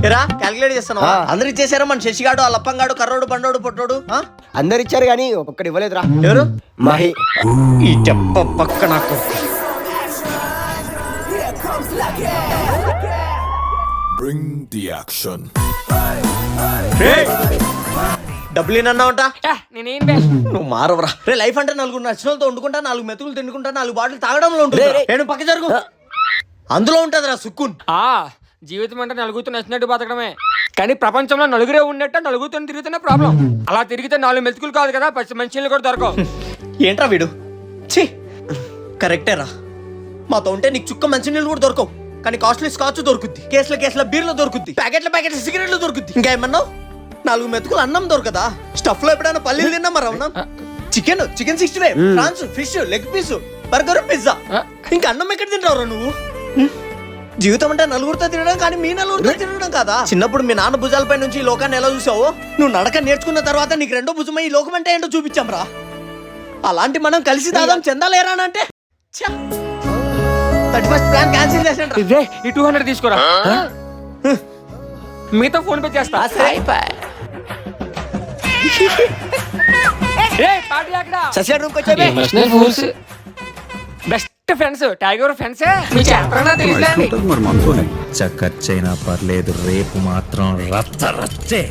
ఎరా క్యాలిక్యులేట్ చేస్తాను అందరు ఇచ్చేసారా? మన శశిగాడు, ఆ లప్పంగాడు, కర్రోడు, బండోడు, పొట్టోడు అందరు ఇచ్చారు కానీ ఒక్కటి ఇవ్వలేదురా. ఎవరు? మహి. ఈ చెప్ప పక్క నాకు Bring the action. డబ్బులు ఏనన్నావుంట? నేనేం నువ్వు మారవరా రే. లైఫ్ అంటే నలుగురు నచ్చిన వాళ్ళతో వండుకుంటా, 4 మెతుకులు తిండుకుంటా, 4 బాటిల్ తాగడంలో ఉంటుంది. నేను పక్క జరుగు, అందులో ఉంటదిరా సుక్కున్. జీవితం అంటే నలుగురితో నచ్చినట్టు బతకడమే, కానీ ప్రపంచంలో నలుగురే ఉన్నట్టు నలుగురితో తిరుగుతున్న ప్రాబ్లం. అలా తిరిగితే 4 మెతుకులు కాదు కదా, మంచి కూడా దొరకవు. ఏంట్రా వీడు? ఛీ, కరెక్టేరా. మాతో ఉంటే నీకు చుక్క మంచినీళ్ళు కూడా దొరకవు, కానీ కాస్ట్లీ స్కాచ్ దొరుకుద్ది, కేసుల బీర్లు దొరుకుద్ది, ప్యాకెట్ల సిగరెట్లు దొరుకుద్ది. ఇంకా ఏమన్నావు? 4 మెతుకులు అన్నం దొరకదా? స్టఫ్ లో ఎప్పుడైనా పల్లీలు తిన్నామా? రవణం chicken 65, prawns, fish, leg piece, burger, pizza. ఇంకా అన్నం ఎక్కడ తింటావురా నువ్వు? జీవితం అంటే నలుగురితో తినడం, కానీ మీ నలుగురితో తినడం కాదా? చిన్నప్పుడు మీ నాన్న భుజాలపై నుంచి ఈ లోకాన్ని ఎలా చూసావో, నువ్వు నడక నేర్చుకున్న తర్వాత నీకు రెండో భుజమై ఈ లోకం అంటే ఏంటో చూపించాం రా. అలాంటి మనం కలిసి దాదాం చెందాలేరా అంటే 31st ప్లాన్ క్యాన్సిల్ చేసాను. ఈ 200 తీసుకోరా, మీతో ఫోన్ పే చేస్తా. Best friends, tiger friends. ఖర్చైనా పర్లేదు, రేపు మాత్రం రచ్చే.